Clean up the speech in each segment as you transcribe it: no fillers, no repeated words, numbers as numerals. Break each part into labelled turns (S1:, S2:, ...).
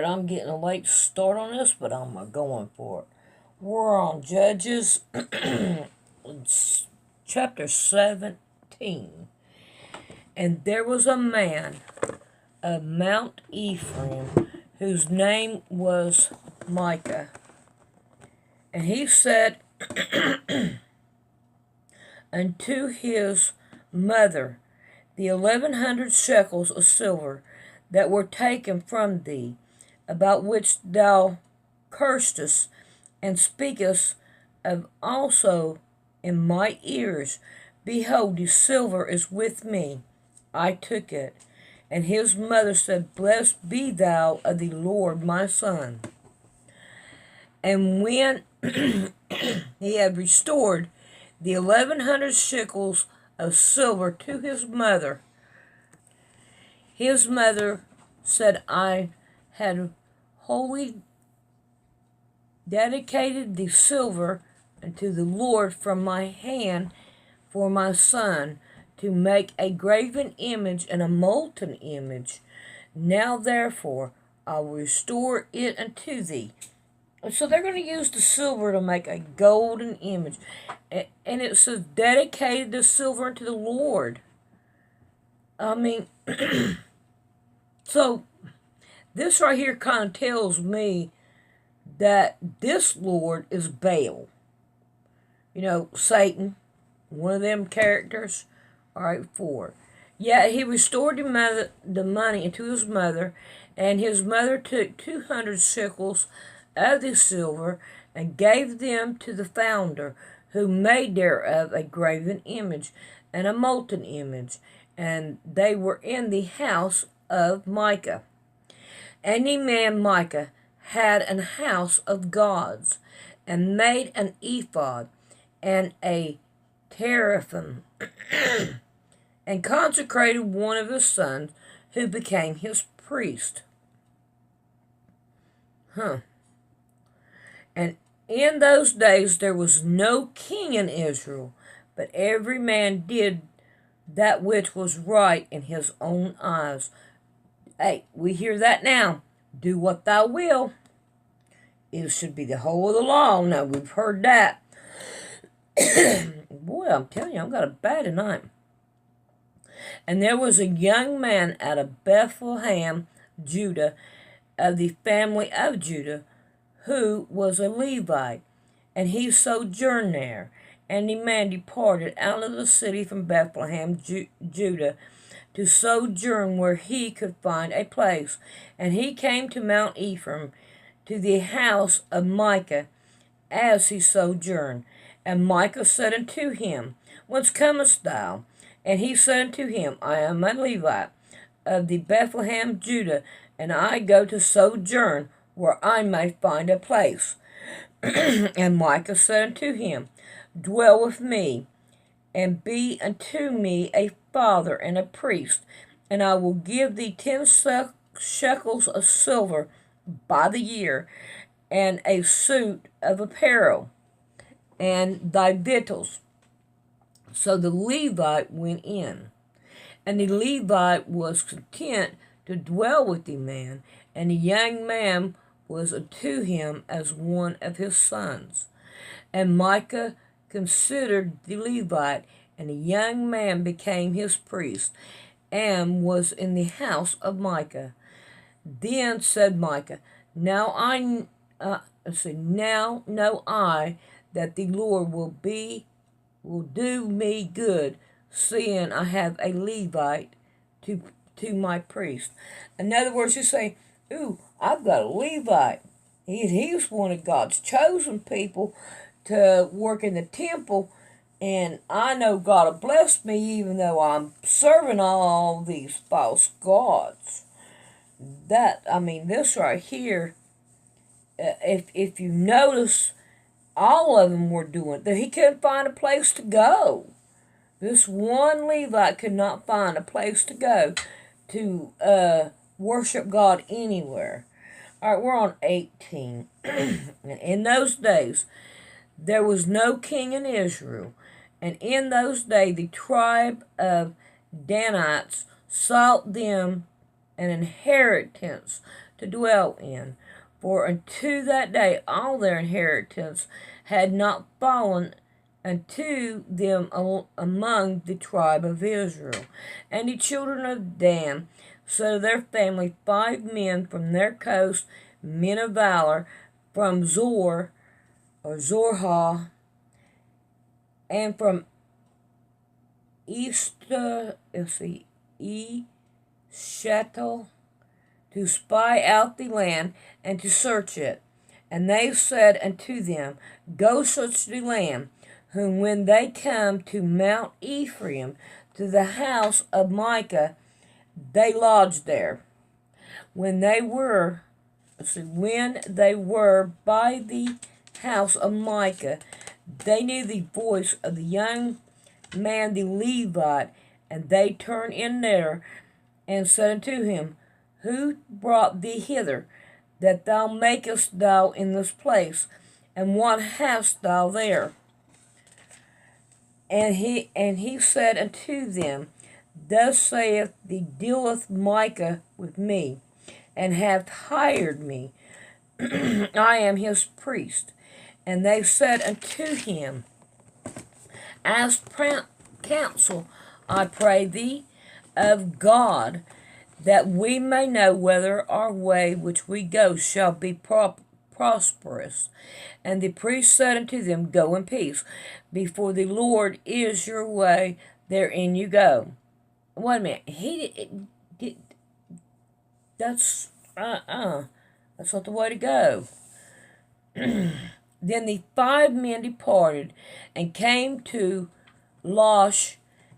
S1: I'm getting a late start on this, but I'm going for it. We're on Judges chapter 17. And there was a man of Mount Ephraim whose name was Micah. And he said unto his mother, the 1,100 shekels of silver that were taken from thee, about which thou cursedst, and speakest of also in my ears, behold, the silver is with me, I took it. And his mother said, Blessed be thou of the Lord, my son. And when he had restored the 1,100 shekels of silver to his mother said, I had wholly dedicated the silver unto the Lord from my hand for my son, to make a graven image and a molten image. Now therefore I will restore it unto thee. So they're going to use the silver to make a golden image. And it says, dedicated the silver unto the Lord. I mean, so this right here kind of tells me that this Lord is Baal. You know, Satan, one of them characters. All right, 4. Yet he restored the money unto his mother, and his mother took 200 shekels of the silver, and gave them to the founder, who made thereof a graven image and a molten image, and they were in the house of Micah. And the man Micah had an house of gods, and made an ephod and a teraphim, and consecrated one of his sons, who became his priest. And in those days there was no king in Israel, but every man did that which was right in his own eyes. Hey, we hear that now. Do what thou will. It should be the whole of the law. Now, we've heard that. Boy, I'm telling you, I've got a bad tonight. And there was a young man out of Bethlehem, Judah, of the family of Judah, who was a Levite, and he sojourned there. And the man departed out of the city from Bethlehem, Judah, to sojourn where he could find a place. And he came to Mount Ephraim, to the house of Micah, as he sojourned. And Micah said unto him, Whence comest thou? And he said unto him, I am a Levite of the Bethlehem, Judah, and I go to sojourn where I may find a place. And Micah said unto him, Dwell with me, and be unto me a father and a priest, and I will give thee 10 shekels of silver by the year, and a suit of apparel, and thy victuals. So the Levite went in, and the Levite was content to dwell with the man, and the young man was unto him as one of his sons. And Micah considered the Levite, and the young man became his priest, and was in the house of Micah. Then said Micah, Now know I that the Lord will do me good, seeing I have a Levite to my priest. In other words, he's saying, ooh, I've got a Levite. He's one of God's chosen people to work in the temple, and I know God will bless me even though I'm serving all these false gods. This right here, if you notice, all of them were doing it. He couldn't find a place to go. This one Levite could not find a place to go to worship God anywhere. All right, we're on 18. In those days, there was no king in Israel. And in those days, the tribe of Danites sought them an inheritance to dwell in. For unto that day all their inheritance had not fallen unto them among the tribe of Israel. And the children of Dan set of their family 5 men from their coast, men of valor, from Zor, or Zorha, and from Eshtaol, to spy out the land and to search it. And they said unto them, Go search the land, whom when they come to Mount Ephraim, to the house of Micah, they lodged there. When they were by the house of Micah, they knew the voice of the young man the Levite, and they turned in there and said unto him, Who brought thee hither, that thou makest thou in this place, and what hast thou there? And he said unto them, Thus saith the dealeth Micah with me, and hath hired me. I am his priest. And they said unto him, Ask counsel, I pray thee, of God, that we may know whether our way which we go shall be prosperous. And the priest said unto them, Go in peace. Before the Lord is your way, therein you go. Wait a minute. That's not the way to go. Then the 5 men departed and came to Losh,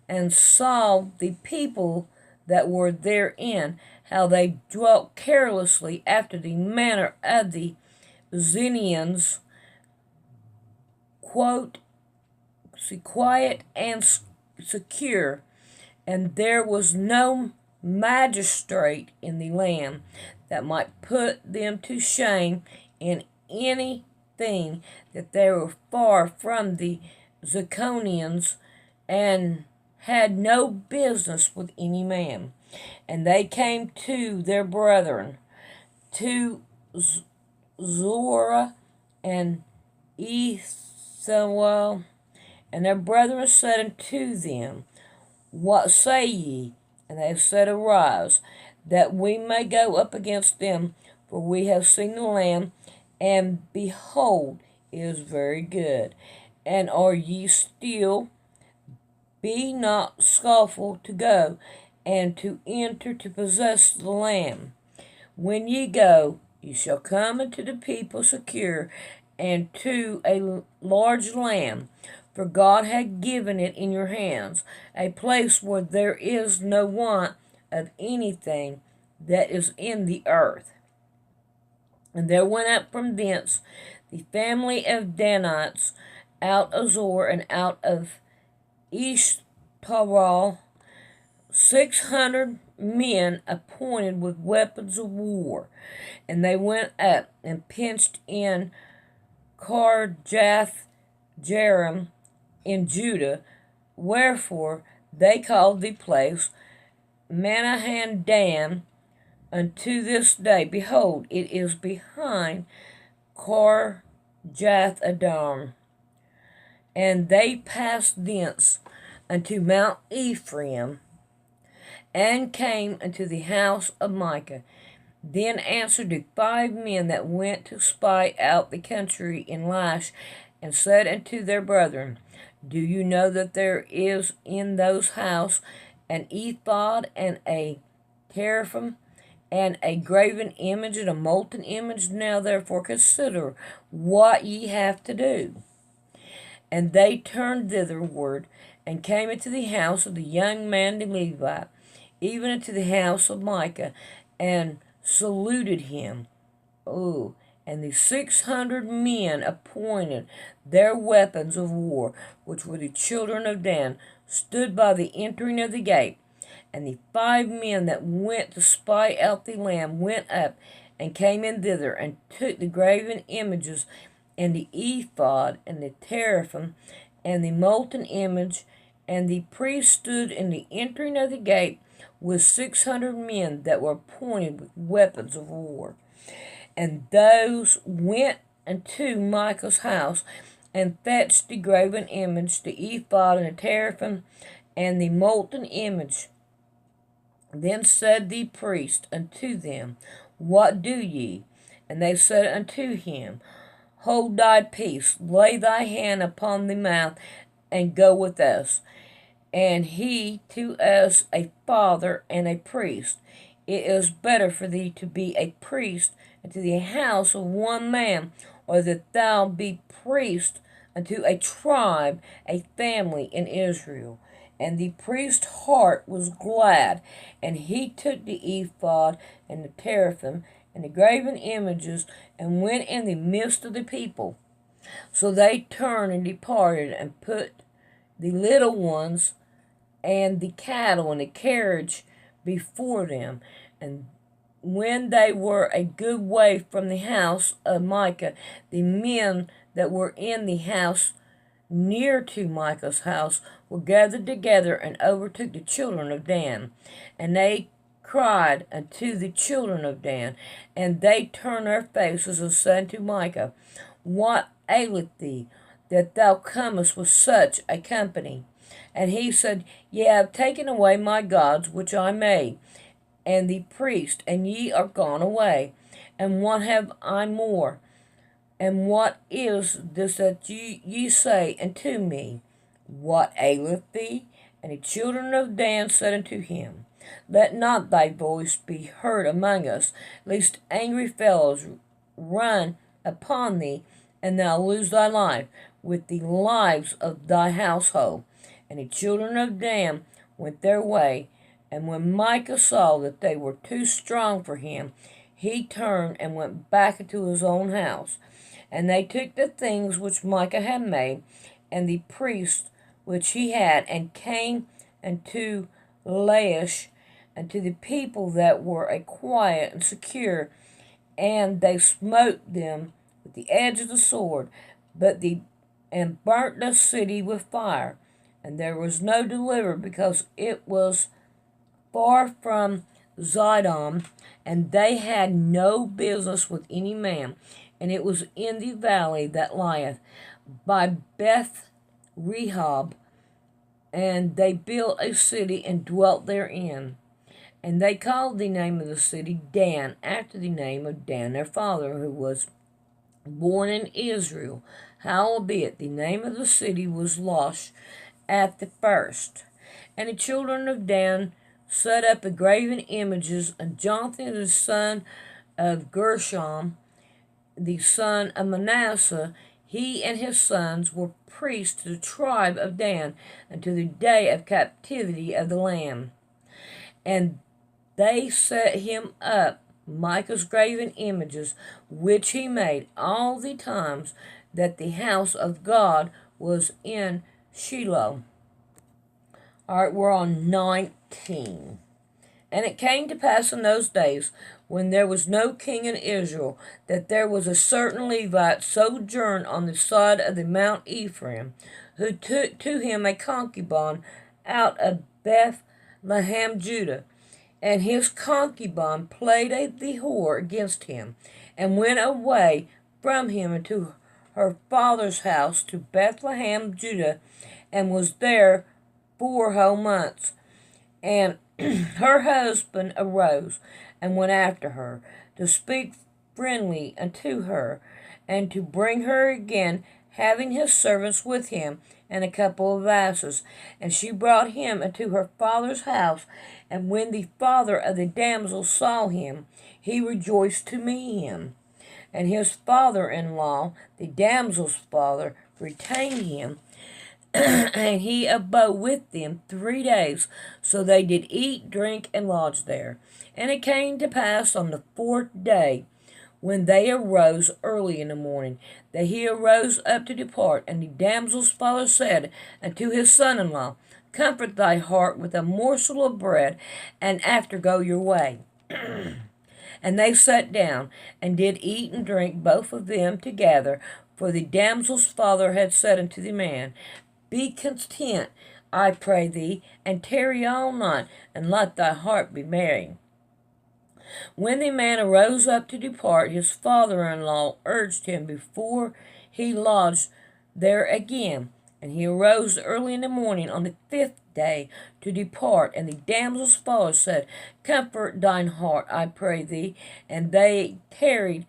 S1: and saw the people that were therein, how they dwelt carelessly after the manner of the Zenians, quiet and secure, and there was no magistrate in the land that might put them to shame in anything, that they were far from the Zechonians, and had no business with any man. And they came to their brethren, to Zorah and Eshtaol, and their brethren said unto them, What say ye? And they said, Arise, that we may go up against them, for we have seen the land, and behold, it is very good. And are ye still? Be not skillful to go, and to enter to possess the land. When ye go, ye shall come into the people secure, and to a large land, for God hath given it in your hands, a place where there is no want of anything that is in the earth. And there went up from thence the family of Danites out of Zor, and out of Eshtaol, 600 men appointed with weapons of war. And they went up and pitched in Kirjath-jearim in Judah, wherefore they called the place Manahan-dan unto this day. Behold, it is behind Kirjath-jearim. And they passed thence unto Mount Ephraim, and came unto the house of Micah. Then answered the 5 men that went to spy out the country in Laish, and said unto their brethren, Do you know that there is in those house an ephod, and a teraphim, and a graven image, and a molten image? Now therefore consider what ye have to do. And they turned thitherward, and came into the house of the young man the Levite, even into the house of Micah, and saluted him. And the 600 men appointed their weapons of war, which were the children of Dan, stood by the entering of the gate. And the 5 men that went to spy out the land went up, and came in thither, and took the graven images, and the ephod, and the teraphim, and the molten image, And the priest stood in the entering of the gate with 600 men that were appointed with weapons of war. And those went into Micah's house, and fetched the graven image, the ephod, and the teraphim, and the molten image. Then said the priest unto them, What do ye? And they said unto him, Hold thy peace, lay thy hand upon the mouth, and go with us. And he to us a father and a priest. It is better for thee to be a priest unto the house of one man, or that thou be priest unto a tribe, a family in Israel. And the priest's heart was glad, and he took the ephod and the teraphim and the graven images, and went in the midst of the people. So they turned and departed, and put the little ones and the cattle and the carriage before them. And when they were a good way from the house of Micah, the men that were in the house near to Micah's house were gathered together, and overtook the children of Dan. And they cried unto the children of Dan, and they turned their faces and said unto Micah, What aileth thee, that thou comest with such a company? And he said, Ye have taken away my gods which I made, and the priest, and ye are gone away. And what have I more? And what is this that ye say unto me? What aileth thee? And the children of Dan said unto him, Let not thy voice be heard among us, lest angry fellows run upon thee, and thou lose thy life, with the lives of thy household. And the children of Dan went their way, and when Micah saw that they were too strong for him, he turned and went back into his own house. And they took the things which Micah had made, and the priest which he had, and came unto Laish, and to the people that were a quiet and secure, and they smote them with the edge of the sword, and burnt the city with fire. And there was no deliverer, because it was far from Zidon, and they had no business with any man. And it was in the valley that lieth by Beth Rehob, and they built a city and dwelt therein. And they called the name of the city Dan, after the name of Dan their father, who was born in Israel. Howbeit the name of the city was Losh at the first. And the children of Dan set up the graven images, and Jonathan the son of Gershom, the son of Manasseh, he and his sons were priests to the tribe of Dan unto the day of captivity of the land. And they set him up Micah's graven images, which he made all the times that the house of God was in Shiloh. All right, we're on 19. And it came to pass in those days, when there was no king in Israel, that there was a certain Levite sojourn on the side of the Mount Ephraim, who took to him a concubine out of Bethlehem, Judah. And his concubine played the whore against him, and went away from him into her father's house to Bethlehem, Judah, and was there 4 whole months. And her husband arose and went after her, to speak friendly unto her, and to bring her again, having his servants with him, and a couple of asses. And she brought him into her father's house. And when the father of the damsel saw him, he rejoiced to meet him. And his father-in-law, the damsel's father, retained him, and he abode with them 3 days. So they did eat, drink, and lodge there. And it came to pass on the 4th day, when they arose early in the morning, that he arose up to depart. And the damsel's father said unto his son-in-law, Comfort thy heart with a morsel of bread, and after go your way. And they sat down, and did eat and drink, both of them together. For the damsel's father had said unto the man, Be content I pray thee, and tarry all night, and let thy heart be merry. When the man arose up to depart, his father-in-law urged him before he lodged there again. And he arose early in the morning on the 5th day to depart. And the damsel's father said, Comfort thine heart, I pray thee. And they tarried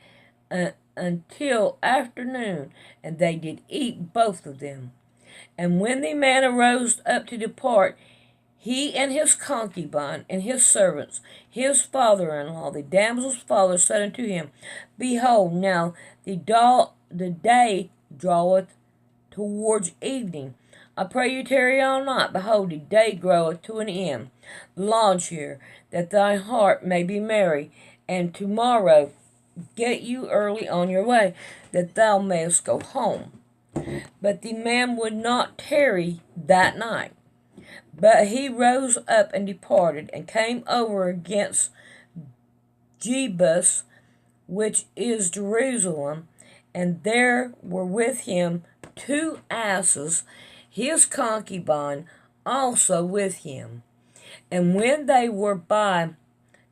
S1: until afternoon, and they did eat both of them. And when the man arose up to depart, he and his concubine and his servants, his father-in-law, the damsel's father, said unto him, Behold, now the day draweth towards evening. I pray you tarry all night. Behold, the day groweth to an end. Lodge here, that thy heart may be merry, and tomorrow get you early on your way, that thou mayest go home. But the man would not tarry that night. But he rose up and departed, and came over against Jebus, which is Jerusalem, and there were with him 2 asses, his concubine also with him. And when they were by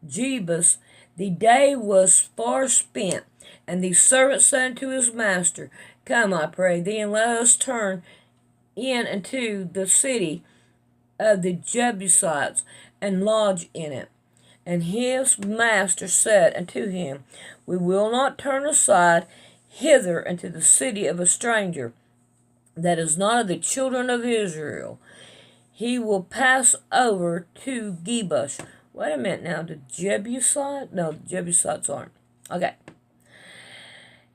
S1: Jebus, the day was far spent, and the servant said unto his master, Come, I pray thee, and let us turn in unto the city of the Jebusites, and lodge in it. And his master said unto him, We will not turn aside hither unto the city of a stranger, that is not of the children of Israel. He will pass over to Jebush. Wait a minute now, the Jebusites? No, the Jebusites aren't. Okay.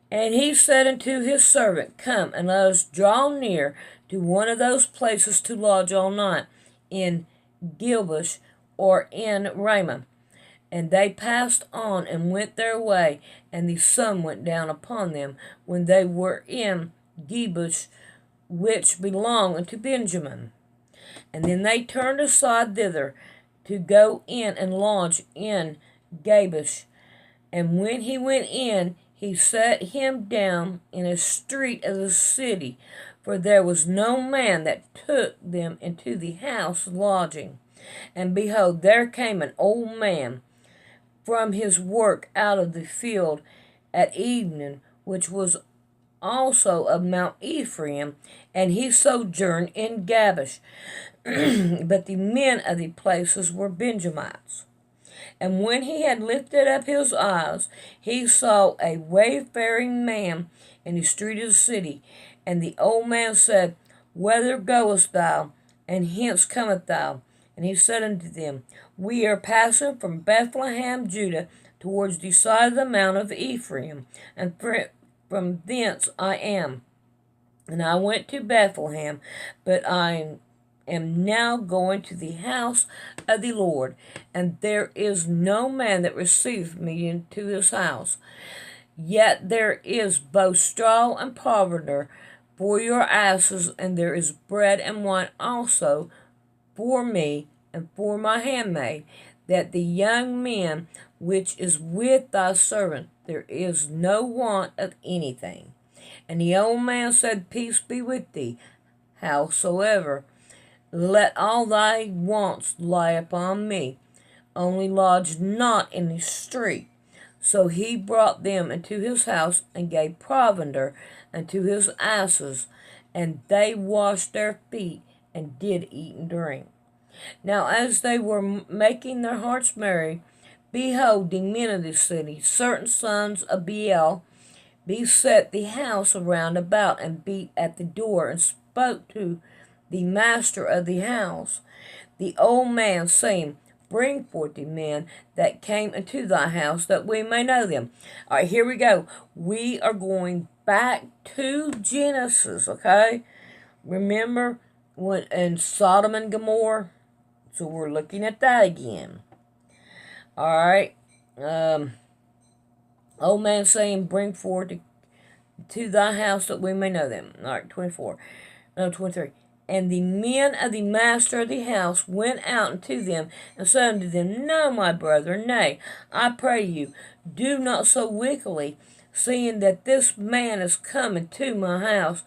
S1: And he said unto his servant, Come, and let us draw near to one of those places to lodge all night, in Gilbush or in Ramah. And they passed on and went their way, and the sun went down upon them when they were in Gilbush, which belonged unto Benjamin. And then they turned aside thither to go in and lodge in Gilbush. And when he went in, he set him down in a street of the city, for there was no man that took them into the house lodging. And behold, there came an old man from his work out of the field at evening, which was also of Mount Ephraim, and he sojourned in Gilbush. But the men of the places were Benjamites. And when he had lifted up his eyes, he saw a wayfaring man in the street of the city. And the old man said, Whither goest thou, and hence comest thou? And he said unto them, We are passing from Bethlehem, Judah, towards the side of the mount of Ephraim, and from thence I am. And I went to Bethlehem, but I am now going to the house of the Lord, and there is no man that receiveth me into his house. Yet there is both straw and provender for your asses, and there is bread and wine also for me and for my handmaid, that the young man which is with thy servant, there is no want of anything. And the old man said, Peace be with thee. Howsoever, let all thy wants lie upon me, only lodge not in the street. So he brought them into his house, and gave provender unto his asses, and they washed their feet, and did eat and drink. Now as they were making their hearts merry, behold, the men of the city, certain sons of Beel, beset the house around about, and beat at the door, and spoke to the master of the house, the old man, saying, Bring forth the men that came into thy house, that we may know them. All right, here we go. We are going back to Genesis, okay? Remember when in Sodom and Gomorrah? So we're looking at that again. All right. Old man saying, Bring forth to thy house, that we may know them. All right, 23. And the men of the master of the house went out unto them, and said unto them, No, my brethren, nay, I pray you, do not so wickedly, seeing that this man is come into my house.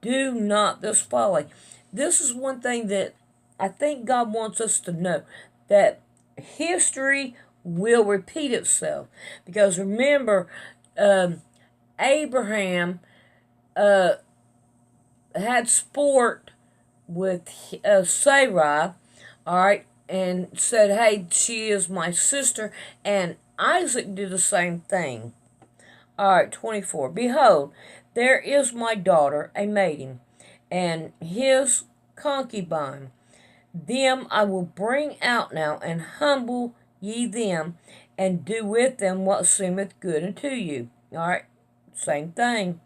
S1: Do not this folly. this is one thing that I think God wants us to know, that history will repeat itself. Because remember, Abraham had sport with Sarai, all right, and said, hey, she is my sister, and Isaac did the same thing. All right, 24. Behold, there is my daughter, a maiden, and his concubine. Them I will bring out now, and humble ye them, and do with them what seemeth good unto you. All right, same thing.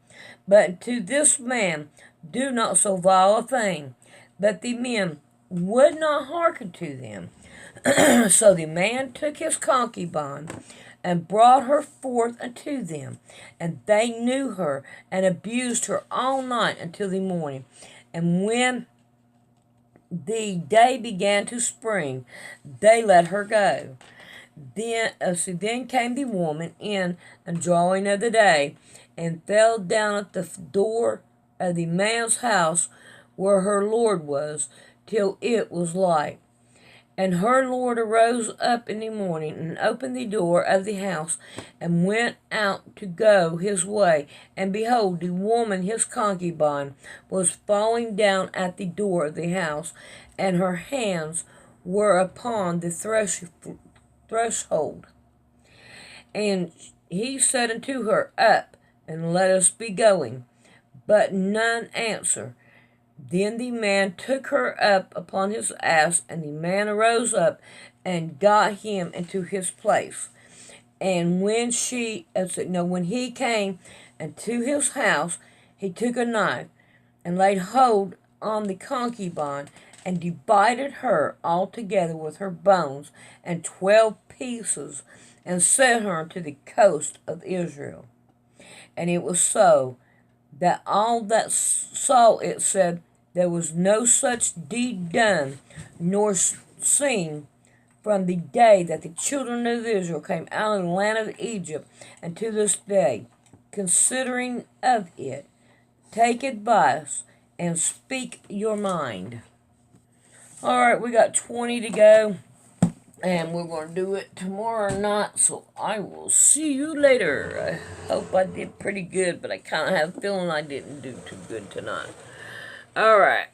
S1: But to this man do not so vile a thing. But the men would not hearken to them. So the man took his concubine and brought her forth unto them. And they knew her and abused her all night until the morning. And when the day began to spring, they let her go. Then came the woman in the drawing of the day, and fell down at the door of the man's house where her lord was, till it was light. And her lord arose up in the morning, and opened the door of the house, and went out to go his way. And behold, the woman his concubine was falling down at the door of the house, and her hands were upon the threshold. And he said unto her, Up, and let us be going. But none answer. Then the man took her up upon his ass, and the man arose up and got him into his place. And when he came into his house, he took a knife and laid hold on the concubine, and divided her altogether with her bones in 12 pieces, and set her to the coast of Israel. And it was so, that all that saw it said, there was no such deed done, nor seen, from the day that the children of Israel came out of the land of Egypt, and to this day. Considering of it, take advice, and speak your mind. Alright, we got 20 to go, and we're going to do it tomorrow night, so I will see you later. I hope I did pretty good, but I kind of have a feeling I didn't do too good tonight. Alright.